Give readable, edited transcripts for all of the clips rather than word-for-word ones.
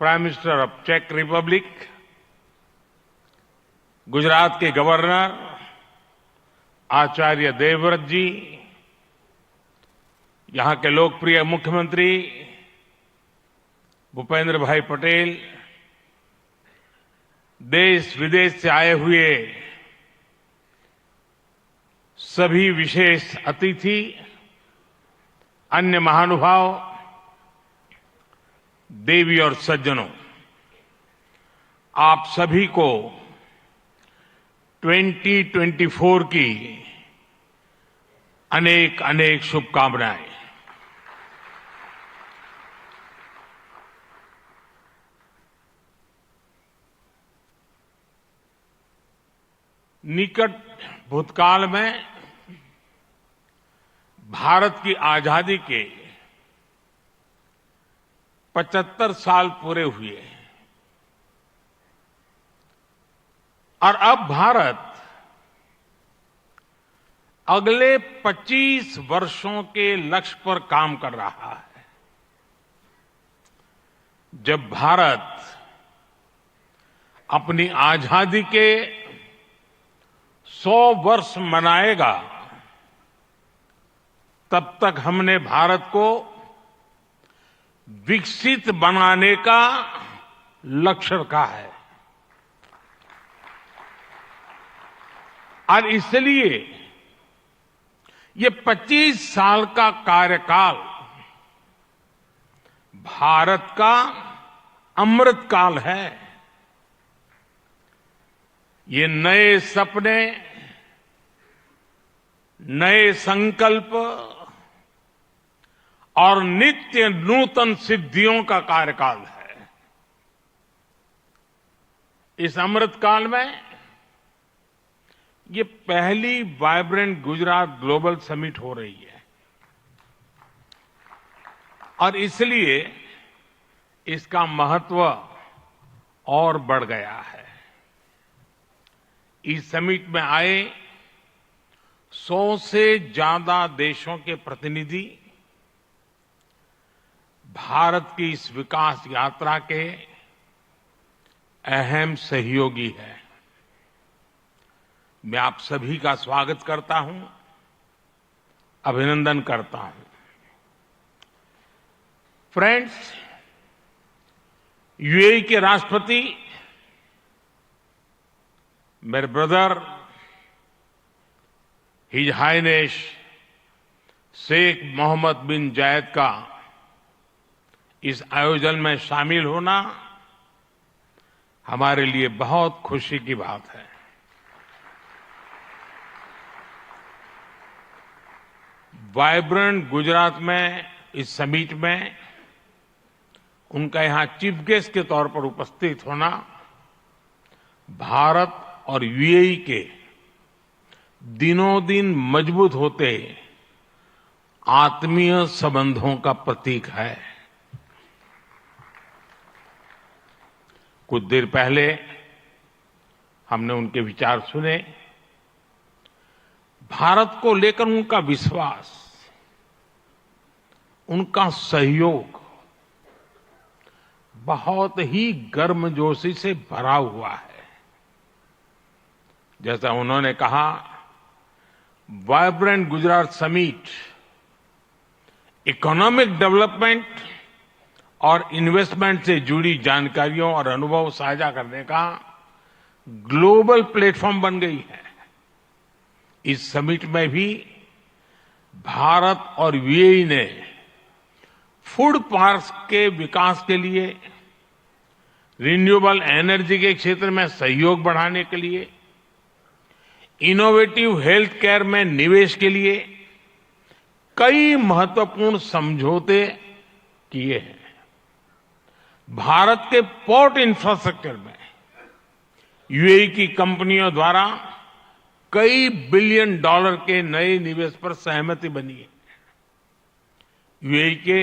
Prime minister of चेक republic, Gujarat के governor Acharya Devvrat जी, यहां के लोकप्रिय मुख्यमंत्री भूपेंद्र भाई पटेल, देश विदेश से आए हुए सभी विशेष अतिथि, अन्य महानुभाव, देवी और सज्जनों, आप सभी को 2024 की अनेक अनेक शुभकामनाएं। निकट भूतकाल में भारत की आजादी के 75 साल पूरे हुए और अब भारत अगले 25 वर्षों के लक्ष्य पर काम कर रहा है। जब भारत अपनी आजादी के 100 वर्ष मनाएगा, तब तक हमने भारत को विकसित बनाने का लक्ष्य रखा है और इसलिए ये 25 साल का कार्यकाल भारत का अमृत काल है। ये नए सपने, नए संकल्प और नित्य नूतन सिद्धियों का कार्यकाल है। इस अमृत काल में ये पहली वाइब्रेंट गुजरात ग्लोबल समिट हो रही है और इसलिए इसका महत्व और बढ़ गया है। इस समिट में आए 100 से ज्यादा देशों के प्रतिनिधि भारत की इस विकास यात्रा के अहम सहयोगी हैं। मैं आप सभी का स्वागत करता हूं, अभिनंदन करता हूं। फ्रेंड्स, यूएई के राष्ट्रपति मेरे brother his highness Sheikh Mohammed bin Zayed का इस आयोजन में शामिल होना हमारे लिए बहुत खुशी की बात है। वाइब्रेंट गुजरात में इस समिट में उनका यहां चीफ गेस्ट के तौर पर उपस्थित होना भारत और यूएई के दिनों दिन मजबूत होते आत्मीय संबंधों का प्रतीक है। कुछ देर पहले हमने उनके विचार सुने। भारत को लेकर उनका विश्वास, उनका सहयोग बहुत ही गर्मजोशी से भरा हुआ है। जैसा उन्होंने कहा, vibrant Gujarat summit economic development और इन्वेस्टमेंट से जुड़ी जानकारियों और अनुभव साझा करने का ग्लोबल प्लेटफॉर्म बन गई है। इस समिट में भी भारत और यूएई ने फूड पार्क्स के विकास के लिए, रिन्यूएबल एनर्जी के क्षेत्र में सहयोग बढ़ाने के लिए, इनोवेटिव हेल्थ केयर में निवेश के लिए कई महत्वपूर्ण समझौते किए हैं। भारत के पोर्ट इंफ्रास्ट्रक्चर में यूएई की कंपनियों द्वारा कई बिलियन डॉलर के नए निवेश पर सहमति बनी है। यूएई के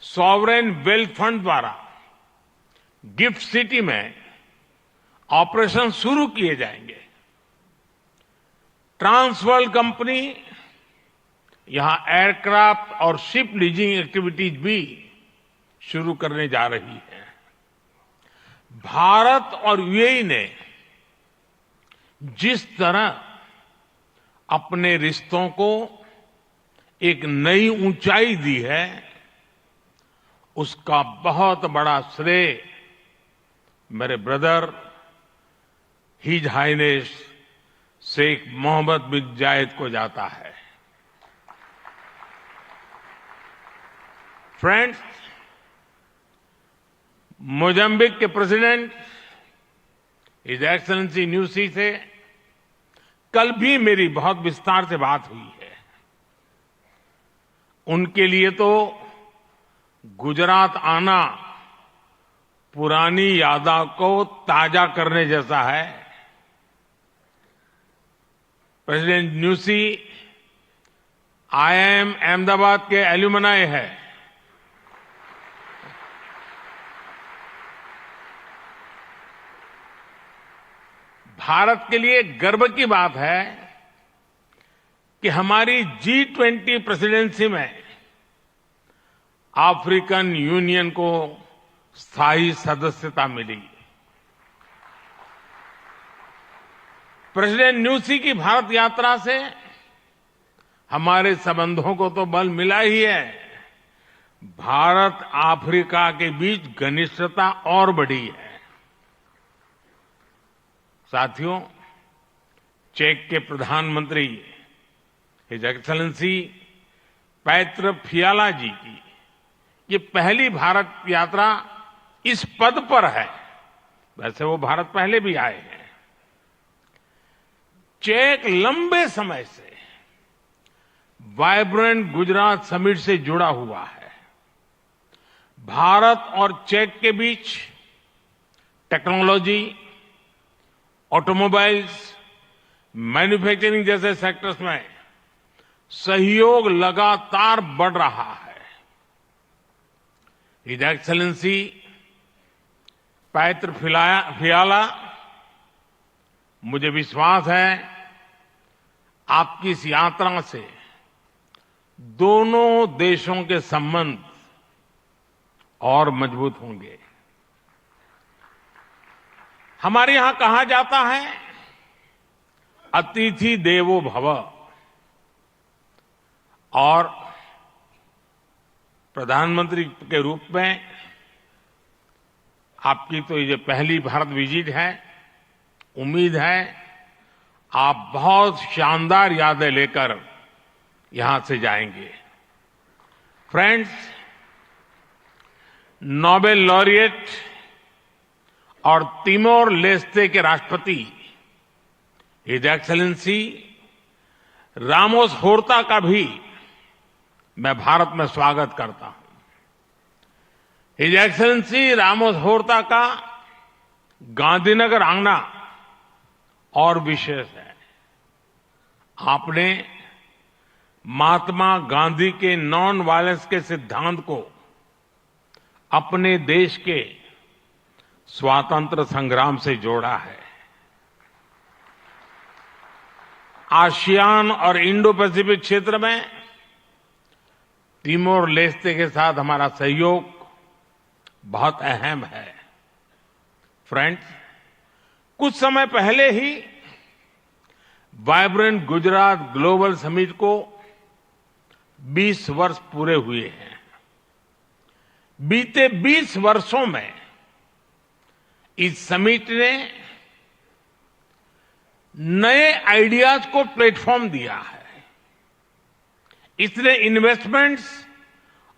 सॉवरेन वेल्थ फंड द्वारा गिफ्ट सिटी में ऑपरेशन शुरू किए जाएंगे। ट्रांसवर्ल्ड कंपनी यहां एयरक्राफ्ट और शिप लीजिंग एक्टिविटीज भी शुरू करने जा रही है। भारत और यूएई ने जिस तरह अपने रिश्तों को एक नई ऊंचाई दी है, उसका बहुत बड़ा श्रेय मेरे brother his highness Sheikh Mohammed bin Zayed को जाता है। फ्रेंड्स, मोजाम्बिक के प्रेसिडेंट हिज एक्सेलेंसी न्यूसी से कल भी मेरी बहुत विस्तार से बात हुई है। उनके लिए तो गुजरात आना पुरानी यादों को ताजा करने जैसा है। प्रेसिडेंट न्यूसी आईआईएम अहमदाबाद के एल्यूमनाई है। भारत के लिए गर्व की बात है कि हमारी G20 प्रेसिडेंसी में अफ्रीकन यूनियन को स्थायी सदस्यता मिली। प्रेसिडेंट न्यूसी की भारत यात्रा से हमारे संबंधों को तो बल मिला ही है, भारत अफ्रीका के बीच घनिष्ठता और बढ़ी है। साथियों, चेक के प्रधानमंत्री हिज एक्सेलेंसी पैत्र फियाला जी की ये पहली भारत यात्रा इस पद पर है। वैसे वो भारत पहले भी आए हैं। चेक लंबे समय से वाइब्रेंट गुजरात समिट से जुड़ा हुआ है। भारत और चेक के बीच टेक्नोलॉजी, ऑटोमोबाइल्स, मैन्युफैक्चरिंग जैसे सेक्टर्स में सहयोग लगातार बढ़ रहा है। हिज एक्सेलेंसी पैत्र फियाला, मुझे विश्वास है आपकी इस यात्रा से दोनों देशों के संबंध और मजबूत होंगे। हमारे यहां कहा जाता है, अतिथि देवो भव, और प्रधानमंत्री के रूप में आपकी तो ये पहली भारत विजिट है। उम्मीद है आप बहुत शानदार यादें लेकर यहां से जाएंगे। फ्रेंड्स, नोबेल लॉरिएट और तिमोर लेस्ते के राष्ट्रपति हिज एक्सेलेंसी रामोस होर्ता का भी मैं भारत में स्वागत करता हूं। हिज एक्सेलेंसी रामोस होर्ता का गांधीनगर आना और विशेष है। आपने महात्मा गांधी के नॉन वायलेंस के सिद्धांत को अपने देश के स्वातंत्र संग्राम से जोड़ा है। आसियान और इंडो पैसिफिक क्षेत्र में तिमोर लेस्ते के साथ हमारा सहयोग बहुत अहम है। फ्रेंड्स, कुछ समय पहले ही वाइब्रेंट गुजरात ग्लोबल समिट को 20 वर्ष पूरे हुए हैं। बीते 20 वर्षों में इस समिट ने नए आइडियाज को प्लेटफॉर्म दिया है। इसने इन्वेस्टमेंट्स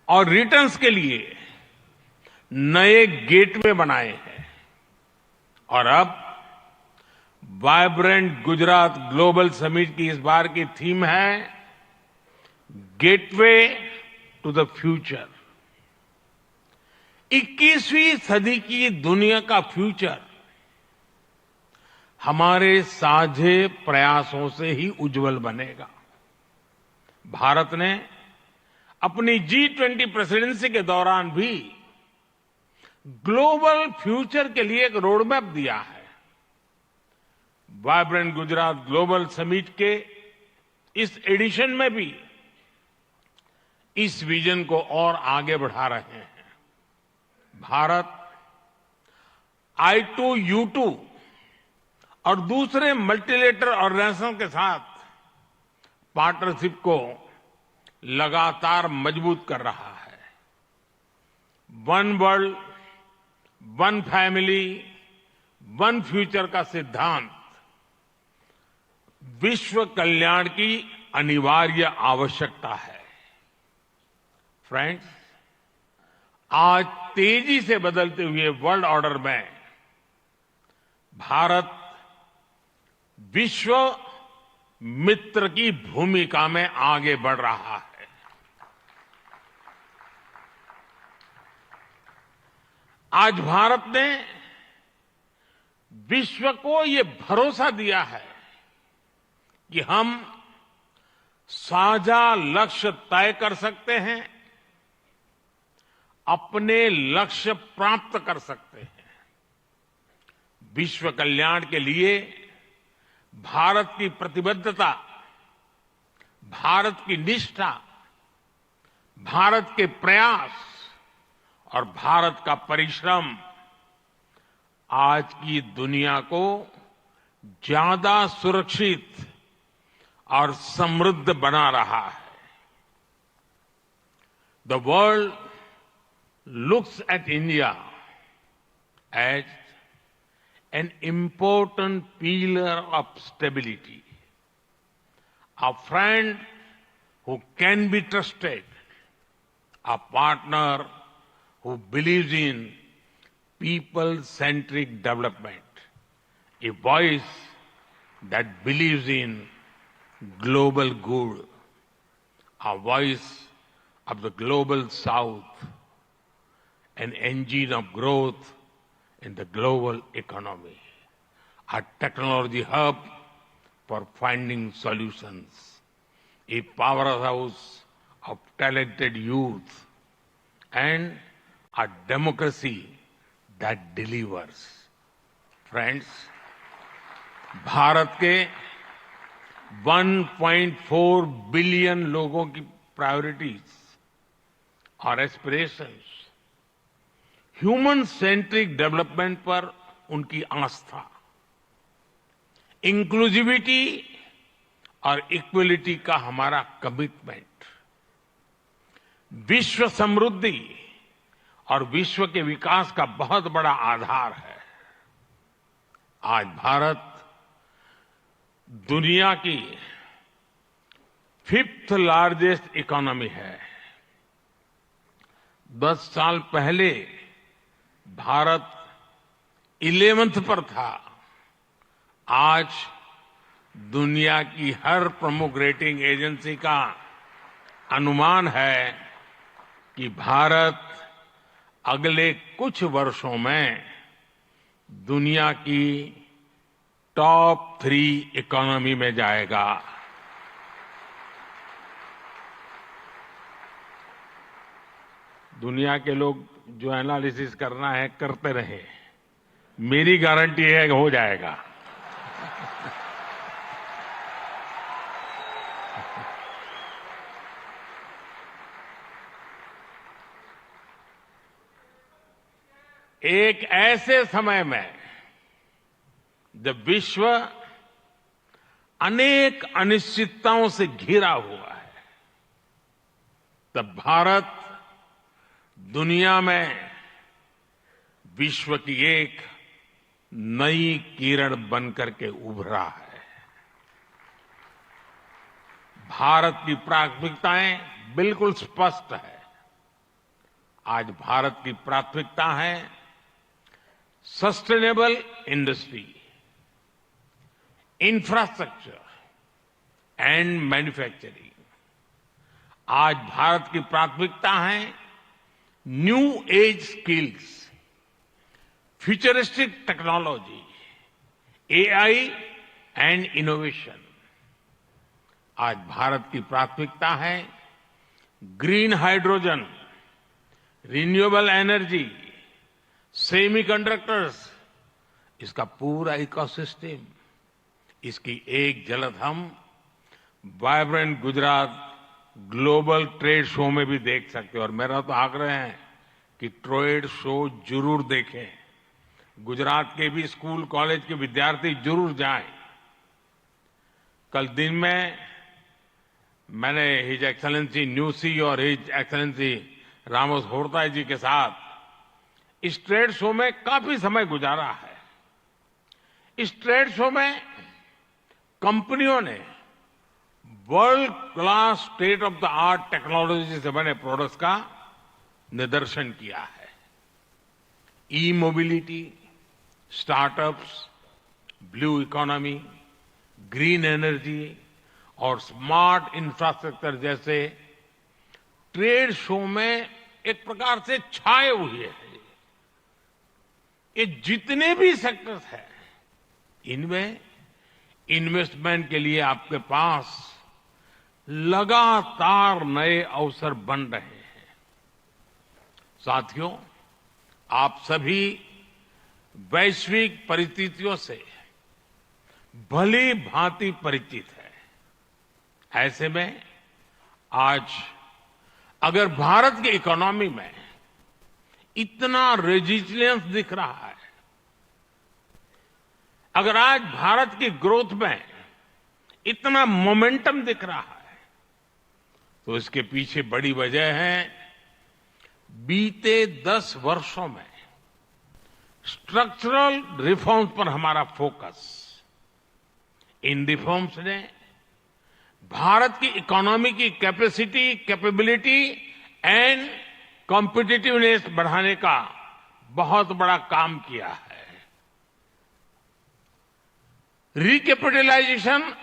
और रिटर्न्स के लिए नए गेटवे बनाए हैं। और अब वाइब्रेंट गुजरात ग्लोबल समिट की इस बार की थीम है गेटवे टू द फ्यूचर। 21वीं सदी की दुनिया का फ्यूचर हमारे साझे प्रयासों से ही उज्जवल बनेगा। भारत ने अपनी G20 प्रेसिडेंसी के दौरान भी ग्लोबल फ्यूचर के लिए एक रोडमैप दिया है। वाइब्रेंट गुजरात ग्लोबल समिट के इस एडिशन में भी इस विजन को और आगे बढ़ा रहे हैं। भारत I2U2 और दूसरे मल्टीलेटरल ऑर्गेनाइजेशन के साथ पार्टनरशिप को लगातार मजबूत कर रहा है। One world, one family, one future का सिद्धांत विश्व कल्याण की अनिवार्य आवश्यकता है। फ्रेंड्स, आज तेजी से बदलते हुए वर्ल्ड ऑर्डर में भारत विश्व मित्र की भूमिका में आगे बढ़ रहा है। आज भारत ने विश्व को ये भरोसा दिया है कि हम साझा लक्ष्य तय कर सकते हैं, अपने लक्ष्य प्राप्त कर सकते हैं। विश्व कल्याण के लिए भारत की प्रतिबद्धता, भारत की निष्ठा, भारत के प्रयास और भारत का परिश्रम आज की दुनिया को ज्यादा सुरक्षित और समृद्ध बना रहा है। The world looks at India as an important pillar of stability, a friend who can be trusted, a partner who believes in people-centric development, a voice that believes in global good, a voice of the global South, an engine of growth in the global economy, a technology hub for finding solutions, a powerhouse of talented youth, and a democracy that delivers. Friends, Bharat के 1.4 billion लोगों की priorities और aspirations, human centric development पर उनकी आस्था, inclusivity और equality का हमारा commitment, विश्व समृद्धि और विश्व के विकास का बहुत बड़ा आधार है। आज भारत दुनिया की 5th लार्जेस्ट इकोनॉमी है। 10 साल पहले भारत 11th पर था। आज दुनिया की हर प्रमुख रेटिंग एजेंसी का अनुमान है कि भारत अगले कुछ वर्षों में दुनिया की टॉप 3 इकोनॉमी में जाएगा। दुनिया के लोग जो एनालिसिस करना है करते रहे, मेरी गारंटी है कि हो जाएगा। एक ऐसे समय में जब विश्व अनेक अनिश्चितताओं से घिरा हुआ है, तब भारत दुनिया में विश्व की एक नई किरण बनकर के उभरा है। भारत की प्राथमिकताएं बिल्कुल स्पष्ट है। आज भारत की प्राथमिकता है sustainable industry, infrastructure and manufacturing. आज भारत की प्राथमिकता है new age skills, futuristic technology, AI and innovation. आज भारत की प्राथमिकता है green hydrogen, renewable energy, semiconductors, इसका पूरा इकोसिस्टम। इसकी एक झलक हम vibrant Gujarat global trade show में भी देख सकते हैं। और मेरा तो आग्रह है कि ट्रेड शो जरूर देखें। गुजरात के भी स्कूल कॉलेज के विद्यार्थी जरूर जाएं। कल दिन में मैंने हिज एक्सेलेंसी न्यूसी और हिज एक्सेलेंसी रामोस होर्ता जी के साथ इस ट्रेड शो में काफी समय गुजारा है। इस ट्रेड शो में कंपनियों ने world class state of the art technology से बने प्रोडक्ट्स का निदर्शन किया है। E mobility, startups, blue economy, green energy और स्मार्ट इंफ्रास्ट्रक्चर जैसे ट्रेड शो में एक प्रकार से छाए हुए हैं। ये जितने भी सेक्टर्स हैं, इनमें इन्वेस्टमेंट के लिए आपके पास लगातार नए अवसर बन रहे हैं। साथियों, आप सभी वैश्विक परिस्थितियों से भली भांति परिचित है। ऐसे में आज अगर भारत की इकोनॉमी में इतना रेजिलियंस दिख रहा है, अगर आज भारत की ग्रोथ में इतना मोमेंटम दिख रहा है, तो इसके पीछे बड़ी वजह है बीते 10 वर्षों में स्ट्रक्चरल रिफॉर्म्स पर हमारा फोकस। इन रिफॉर्म्स ने भारत की इकोनॉमी की कैपेसिटी, कैपेबिलिटी एंड कॉम्पिटिटिवनेस बढ़ाने का बहुत बड़ा काम किया है। रिकैपिटलाइजेशन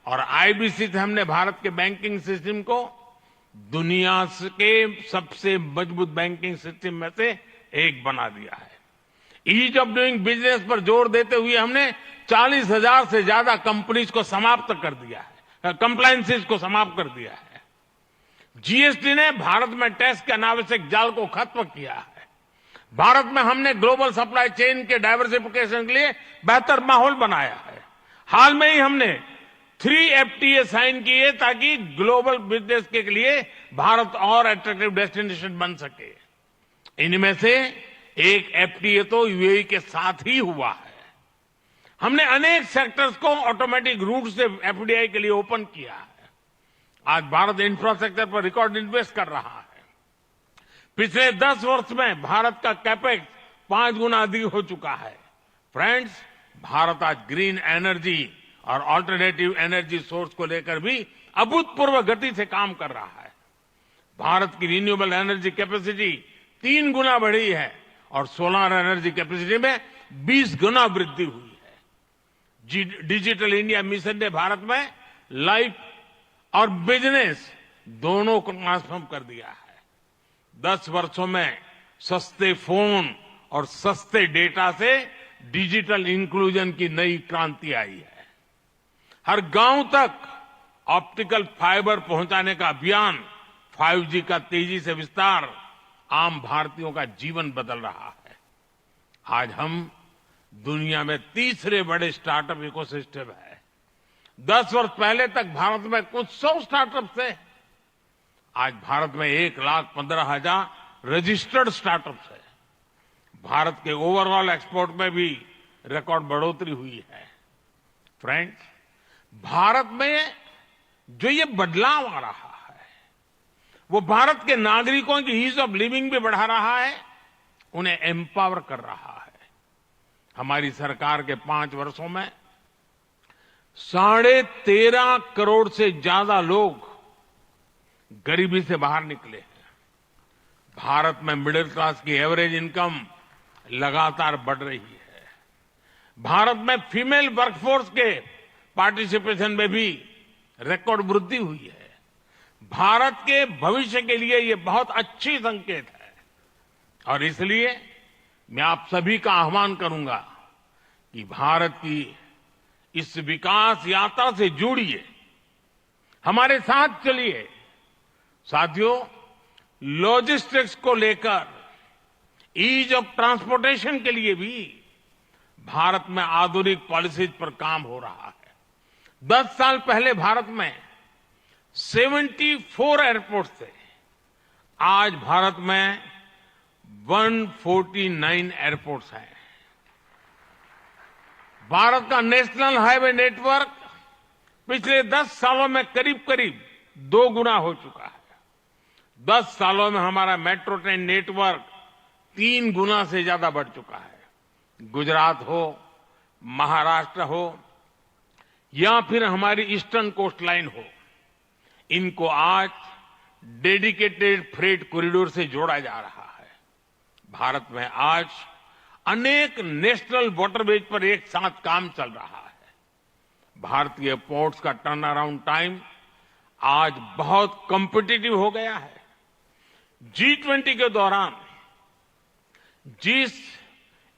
और आईबीसी से हमने भारत के बैंकिंग सिस्टम को दुनिया के सबसे मजबूत बैंकिंग सिस्टम में से एक बना दिया है। ईज ऑफ डूइंग बिजनेस पर जोर देते हुए हमने 40,000 से ज्यादा कंपनीज को समाप्त कर दिया है, कंप्लायंसेस को समाप्त कर दिया है। जीएसटी ने भारत में टैक्स के अनावश्यक जाल को खत्म किया है। भारत में हमने ग्लोबल सप्लाई चेन के डाइवर्सिफिकेशन के लिए बेहतर माहौल बनाया है। हाल में ही हमने 3 FTA साइन किए ताकि ग्लोबल बिजनेस के लिए भारत और अट्रैक्टिव डेस्टिनेशन बन सके। इनमें से एक FTA तो यूएई के साथ ही हुआ है। हमने अनेक सेक्टर्स को ऑटोमेटिक रूट से FDI के लिए ओपन किया है। आज भारत इंफ्रास्ट्रक्चर पर रिकॉर्ड इन्वेस्ट कर रहा है। पिछले 10 वर्ष में भारत का कैपेक्स 5 गुना अधिक हो चुका है। फ्रेंड्स, भारत आज ग्रीन एनर्जी और अल्टरनेटिव एनर्जी सोर्स को लेकर भी अभूतपूर्व गति से काम कर रहा है। भारत की रिन्यूएबल एनर्जी कैपेसिटी 3 गुना बढ़ी है और सोलर एनर्जी कैपेसिटी में 20 गुना वृद्धि हुई है। डिजिटल इंडिया मिशन ने भारत में लाइफ और बिजनेस दोनों को ट्रांसफॉर्म कर दिया है। 10 वर्षों में सस्ते फोन और सस्ते डेटा से डिजिटल इंक्लूजन की नई क्रांति आई है। हर गांव तक ऑप्टिकल फाइबर पहुंचाने का अभियान, 5G का तेजी से विस्तार आम भारतीयों का जीवन बदल रहा है। आज हम दुनिया में तीसरे बड़े स्टार्टअप इकोसिस्टम है। 10 वर्ष पहले तक भारत में कुछ 100 स्टार्टअप थे। आज भारत में 1,15,000 रजिस्टर्ड स्टार्टअप्स है। भारत के ओवरऑल एक्सपोर्ट में भी रिकॉर्ड बढ़ोतरी हुई है। फ्रेंड्स, भारत में जो ये बदलाव आ रहा है, वो भारत के नागरिकों की ईज ऑफ लिविंग भी बढ़ा रहा है, उन्हें एम्पावर कर रहा है। हमारी सरकार के 5 वर्षों में 13.5 करोड़ से ज्यादा लोग गरीबी से बाहर निकले हैं। भारत में मिडिल क्लास की एवरेज इनकम लगातार बढ़ रही है। भारत में फीमेल वर्कफोर्स के पार्टिसिपेशन में भी रिकॉर्ड वृद्धि हुई है। भारत के भविष्य के लिए ये बहुत अच्छी संकेत है और इसलिए मैं आप सभी का आह्वान करूंगा कि भारत की इस विकास यात्रा से जुड़िए, हमारे साथ चलिए। साथियों, लॉजिस्टिक्स को लेकर ईज ऑफ ट्रांसपोर्टेशन के लिए भी भारत में आधुनिक पॉलिसीज पर काम हो रहा है। 10 साल पहले भारत में 74 एयरपोर्ट थे। आज भारत में 149 एयरपोर्ट्स हैं। भारत का नेशनल हाईवे नेटवर्क पिछले 10 सालों में करीब करीब 2 गुना हो चुका है। 10 सालों में हमारा मेट्रो ट्रेन नेटवर्क 3 गुना से ज्यादा बढ़ चुका है। गुजरात हो, महाराष्ट्र हो या फिर हमारी ईस्टर्न कोस्ट लाइन हो, इनको आज डेडिकेटेड फ्रेट कॉरिडोर से जोड़ा जा रहा है। भारत में आज अनेक नेशनल वाटरवेज पर एक साथ काम चल रहा है। भारतीय पोर्ट्स का टर्न अराउंड टाइम आज बहुत कॉम्पिटिटिव हो गया है। G20 के दौरान जिस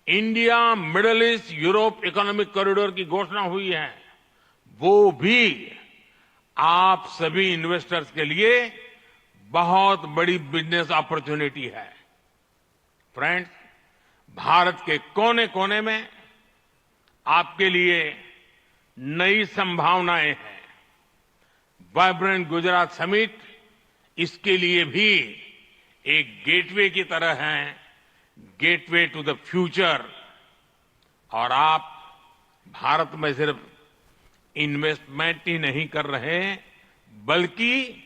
India middle east Europe economic corridor की घोषणा हुई है, वो भी आप सभी इन्वेस्टर्स के लिए बहुत बड़ी बिजनेस अपॉर्चुनिटी है। फ्रेंड्स, भारत के कोने कोने में आपके लिए नई संभावनाएं हैं। वाइब्रेंट गुजरात समिट इसके लिए भी एक गेटवे की तरह है, गेटवे टू द फ्यूचर। और आप भारत में सिर्फ इन्वेस्टमेंट ही नहीं कर रहे, बल्कि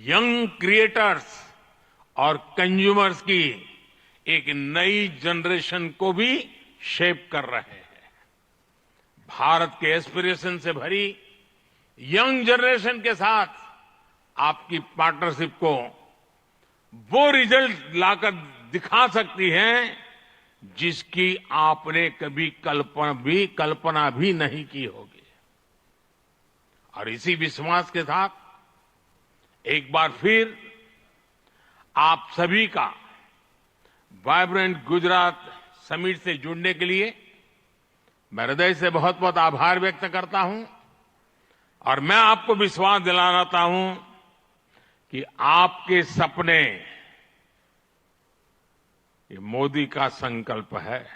यंग क्रिएटर्स और कंज्यूमर्स की एक नई जनरेशन को भी शेप कर रहे हैं। भारत के एस्पिरेशन से भरी यंग जनरेशन के साथ आपकी पार्टनरशिप को वो रिजल्ट लाकर दिखा सकती है जिसकी आपने कभी कल्पना भी नहीं की होगी। और इसी विश्वास के साथ एक बार फिर आप सभी का वाइब्रेंट गुजरात समिट से जुड़ने के लिए मैं हृदय से बहुत बहुत आभार व्यक्त करता हूं। और मैं आपको विश्वास दिलाना चाहता हूं कि आपके सपने ये मोदी का संकल्प है।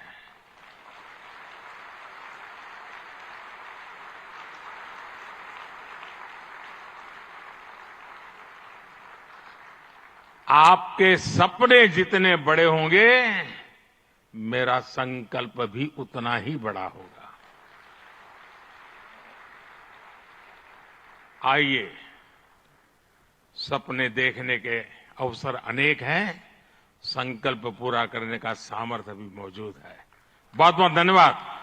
आपके सपने जितने बड़े होंगे, मेरा संकल्प भी उतना ही बड़ा होगा। आइए, सपने देखने के अवसर अनेक हैं, संकल्प पूरा करने का सामर्थ्य भी मौजूद है। बहुत बहुत धन्यवाद।